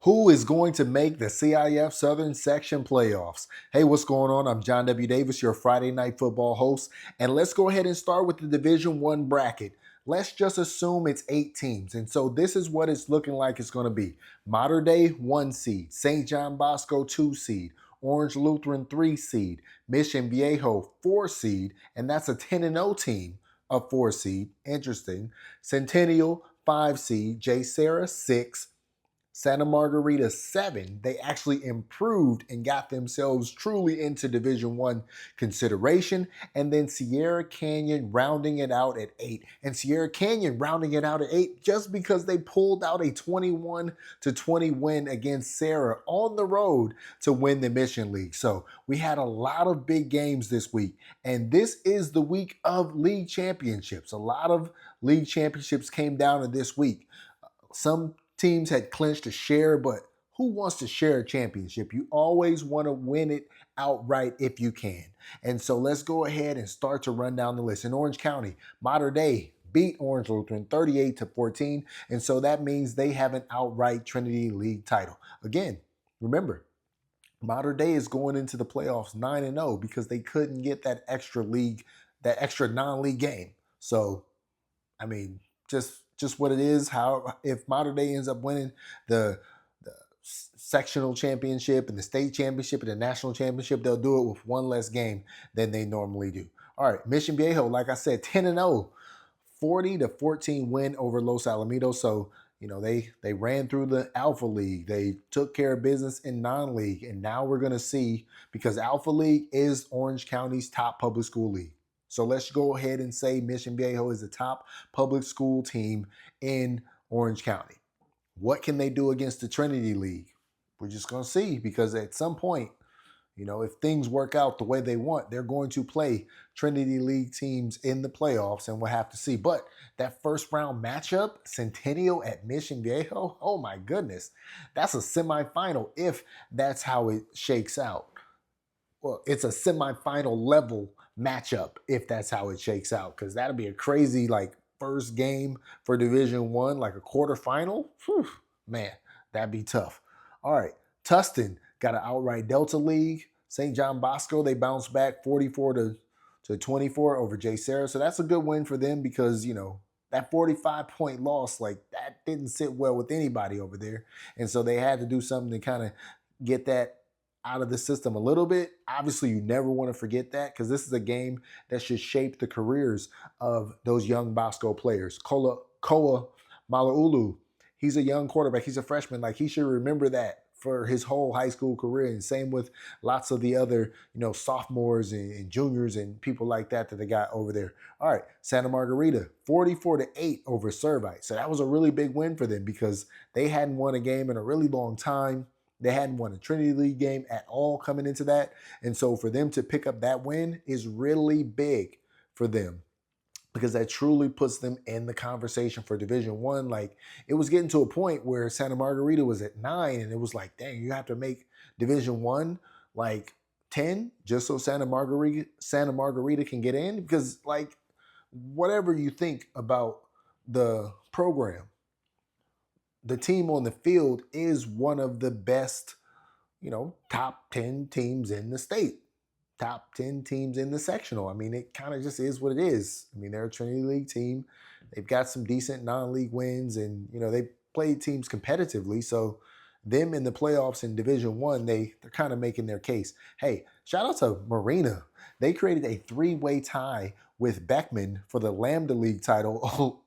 Who is going to make the CIF Southern Section playoffs? Hey, what's going on? I'm John W. Davis, your Friday Night Football host, and let's go ahead and start with the Division One bracket. Let's just assume it's 8 teams, and so this is what it's looking like it's going to be. Mater Dei 1 seed, St. John Bosco 2 seed, Orange Lutheran 3 seed, Mission Viejo 4 seed, and that's a 10-0 team of 4 seed. Interesting. Centennial 5 seed, J. Sarah 6, Santa Margarita 7, they actually improved and got themselves truly into Division One consideration. And then Sierra Canyon rounding it out at 8. And Sierra Canyon rounding it out at 8 just because they pulled out a 21-20 win against Sarah on the road to win the Mission League. So we had a lot of big games this week. And this is the week of league championships. A lot of league championships came down to this week. Some teams had clinched a share, but who wants to share a championship? You always want to win it outright if you can. And so let's go ahead and start to run down the list. In Orange County, Mater Dei beat Orange Lutheran 38-14. And so that means they have an outright Trinity League title. Again, remember, Mater Dei is going into the playoffs 9-0 because they couldn't get that extra league, that extra non-league game. So, I mean, just what it is. How if Mater Dei ends up winning the sectional championship and the state championship and the national championship, they'll do it with one less game than they normally do. All right, Mission Viejo, like I said, 10-0, 40-14 win over Los Alamitos. So they ran through the Alpha League. They took care of business in non-league, and now we're gonna see, because Alpha League is Orange County's top public school league. So let's go ahead and say Mission Viejo is the top public school team in Orange County. What can they do against the Trinity League? We're just going to see, because at some point, if things work out the way they want, they're going to play Trinity League teams in the playoffs, and we'll have to see. But that first round matchup, Centennial at Mission Viejo, oh my goodness, that's a semifinal if that's how it shakes out. Well, it's a semifinal level matchup if that's how it shakes out, because that'll be a crazy first game for Division One, like a quarterfinal. Whew, man, that'd be tough. All right, Tustin got an outright Delta League. St. John Bosco, they bounced back 44-24 over J. Sarah. So that's a good win for them, because that 45-point loss, that didn't sit well with anybody over there. And so they had to do something to kind of get that out of the system a little bit. Obviously, you never want to forget that, because this is a game that should shape the careers of those young Bosco players. Koa Malaulu, he's a young quarterback. He's a freshman. He should remember that for his whole high school career. And same with lots of the other, sophomores and juniors and people like that they got over there. All right, Santa Margarita, 44-8 over Servite. So that was a really big win for them, because they hadn't won a game in a really long time. They hadn't won a Trinity League game at all coming into that. And so for them to pick up that win is really big for them, because that truly puts them in the conversation for Division One. It was getting to a point where Santa Margarita was at 9, and it was like, dang, you have to make Division One 10 just so Santa Margarita can get in. Because whatever you think about the program, the team on the field is one of the best, top 10 teams in the state, top 10 teams in the sectional. I mean, it kind of just is what it is. I mean, they're a Trinity League team. They've got some decent non-league wins, and, they play teams competitively. So them in the playoffs in Division One, they're kind of making their case. Hey, shout out to Marina. They created a 3-way tie with Beckman for the Lambda League title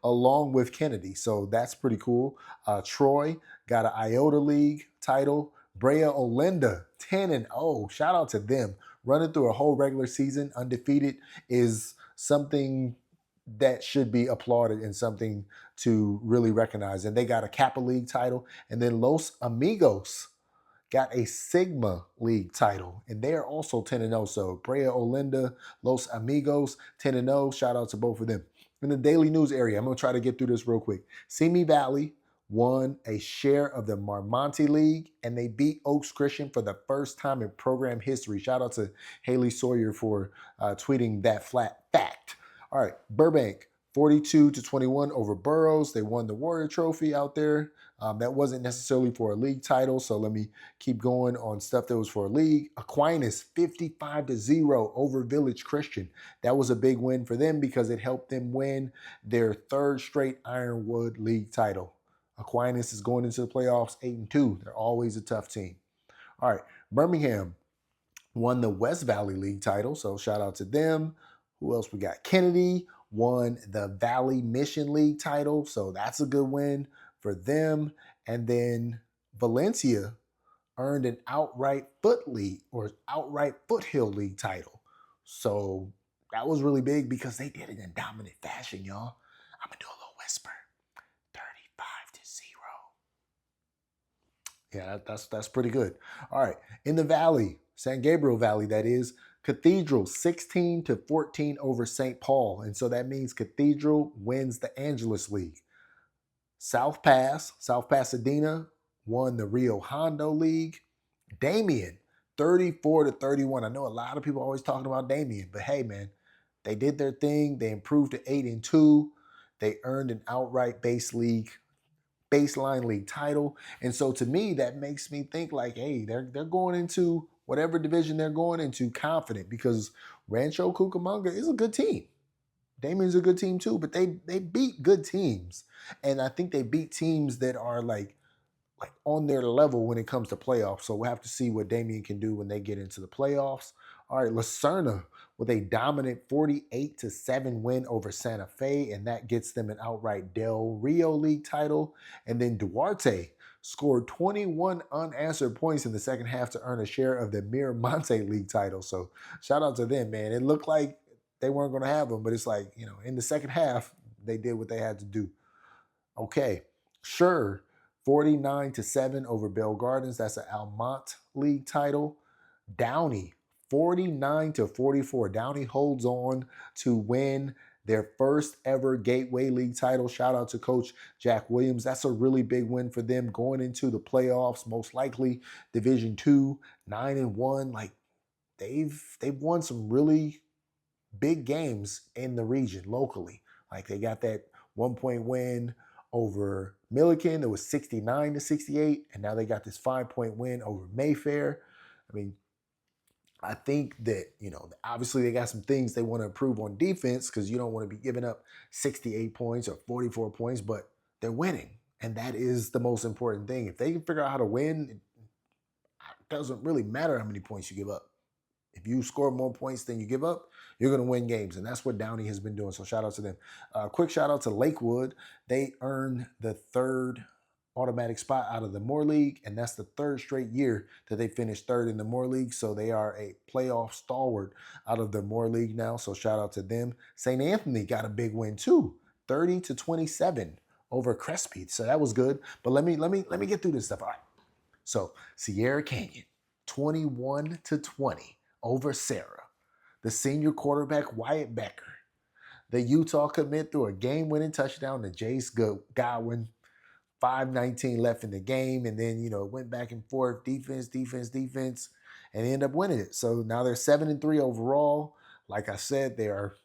along with Kennedy. So that's pretty cool. Troy got an Iota League title. Brea Olinda, 10-0. Shout out to them. Running through a whole regular season undefeated is something that should be applauded and something to really recognize. And they got a Kappa League title. And then Los Amigos got a Sigma League title, and they are also 10-0. So Brea Olinda, Los Amigos, 10-0. Shout out to both of them. In the daily news area, I'm going to try to get through this real quick. Simi Valley won a share of the Marmonte League, and they beat Oaks Christian for the first time in program history. Shout out to Haley Sawyer for tweeting that flat fact. All right, Burbank, 42-21 over Burroughs. They won the Warrior Trophy out there. That wasn't necessarily for a league title, so let me keep going on stuff that was for a league. Aquinas 55-0 over Village Christian. That was a big win for them because it helped them win their third straight Ironwood League title. Aquinas is going into the playoffs 8-2. They're always a tough team. All right, Birmingham won the West Valley League title, so shout out to them. Who else we got? Kennedy won the Valley Mission League title, so that's a good win for them. And then Valencia earned an outright foothill league title. So that was really big because they did it in dominant fashion, y'all. I'm gonna do a little whisper. 35-0. Yeah, that's pretty good. All right, in the Valley, San Gabriel Valley, that is, Cathedral 16-14 over St. Paul, and so that means Cathedral wins the Angeles League. South Pasadena won the Rio Hondo League. Damien 34-31. I know a lot of people are always talking about Damien, but hey, man, they did their thing. They improved to 8-2. They earned an outright baseline league title. And so to me, that makes me think like, hey, they're going into whatever division they're going into confident because Rancho Cucamonga is a good team. Damien's a good team too, but they beat good teams. And I think they beat teams that are like on their level when it comes to playoffs. So we'll have to see what Damien can do when they get into the playoffs. All right, Lucerna with a dominant 48-7 win over Santa Fe, and that gets them an outright Del Rio League title. And then Duarte scored 21 unanswered points in the second half to earn a share of the Miramonte League title. So shout out to them, man. It looked like they weren't going to have them, but it's like, in the second half, they did what they had to do. Okay, sure. 49-7 over Bell Gardens. That's an Almont League title. Downey, 49-44. Downey holds on to win their first ever Gateway League title. Shout out to Coach Jack Williams. That's a really big win for them going into the playoffs. Most likely Division II, 9-1. Like they've won some really big games in the region locally. Like they got that 1-point win over Milliken. It was 69-68, and now they got this 5-point win over Mayfair. I mean, I think that, obviously they got some things they want to improve on defense because you don't want to be giving up 68 points or 44 points, but they're winning. And that is the most important thing. If they can figure out how to win, it doesn't really matter how many points you give up. If you score more points than you give up, you're going to win games. And that's what Downey has been doing. So shout out to them. Quick shout out to Lakewood. They earned the third automatic spot out of the Moore League. And that's the third straight year that they finished third in the Moore League. So they are a playoff stalwart out of the Moore League now. So shout out to them. St. Anthony got a big win too. 30-27 over Crespi. So that was good. But let me get through this stuff. All right. So Sierra Canyon, 21-20. Over Sarah. The senior quarterback, Wyatt Becker. The Utah commit threw a game-winning touchdown to Jace Godwin. 5:19 left in the game, and then, it went back and forth, defense, and they ended up winning it. So now they're 7-3 overall. Like I said, they are,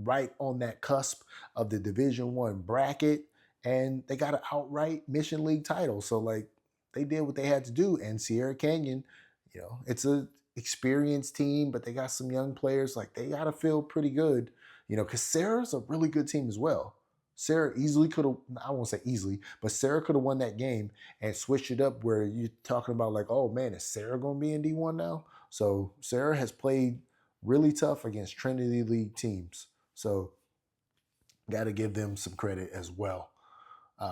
right on that cusp of the Division I bracket, and they got an outright Mission League title. So, they did what they had to do, and Sierra Canyon, it's a experienced team, but they got some young players. Like they got to feel pretty good, because Sarah's a really good team as well. Sarah easily could have, I won't say easily, but Sarah could have won that game and switched it up where you're talking about like, oh man, is Sarah going to be in D1 now? So Sarah has played really tough against Trinity League teams. So got to give them some credit as well.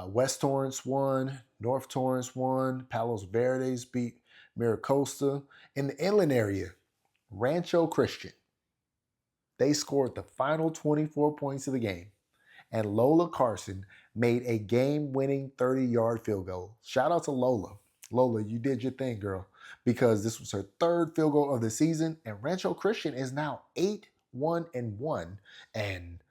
West Torrance won, North Torrance won, Palos Verdes beat Miracosta. In the inland area, Rancho Christian, they scored the final 24 points of the game, and Lola Carson made a game-winning 30-yard field goal. Shout out to Lola. Lola, you did your thing, girl, because this was her third field goal of the season, and Rancho Christian is now 8-1-1. And,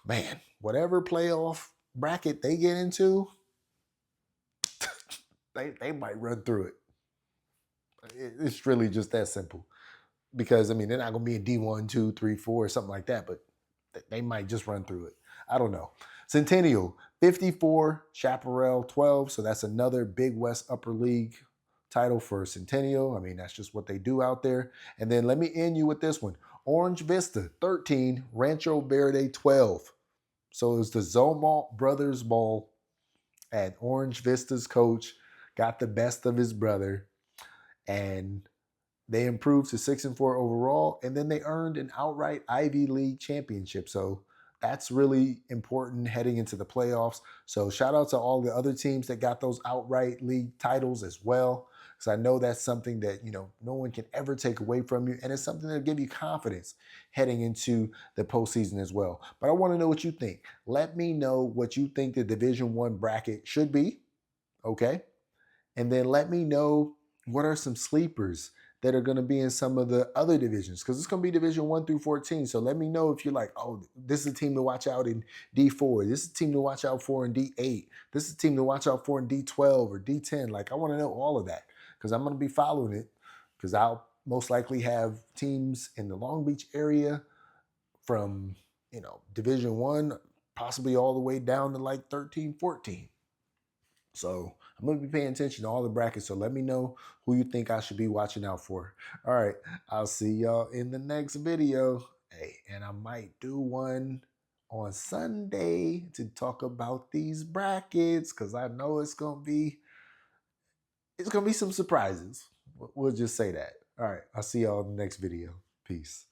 man, whatever playoff bracket they get into, they might run through it. It's really just that simple. Because, they're not going to be in D1, 2, 3, 4, or something like that, but they might just run through it. I don't know. Centennial 54, Chaparral 12. So that's another Big West Upper League title for Centennial. I mean, that's just what they do out there. And then let me end you with this one. Orange Vista 13, Rancho Verde 12. So it's the Zomalt Brothers Ball at Orange Vista's coach got the best of his brother, and they improved to 6-4 overall, and then they earned an outright Ivy League championship. So that's really important heading into the playoffs. So shout out to all the other teams that got those outright league titles as well, because I know that's something that no one can ever take away from you, and it's something that'll give you confidence heading into the postseason as well. But I want to know what you think. Let me know what you think the Division I bracket should be. Okay. And then let me know what are some sleepers that are going to be in some of the other divisions, because it's going to be Division 1 through 14. So let me know if you're like, oh, this is a team to watch out in D4. This is a team to watch out for in D8. This is a team to watch out for in D12 or D10. Like, I want to know all of that, because I'm going to be following it, because I'll most likely have teams in the Long Beach area from, Division 1, possibly all the way down to like 13, 14. So I'm going to be paying attention to all the brackets. So let me know who you think I should be watching out for. All right. I'll see y'all in the next video. Hey, and I might do one on Sunday to talk about these brackets, because I know it's going to be some surprises. We'll just say that. All right. I'll see y'all in the next video. Peace.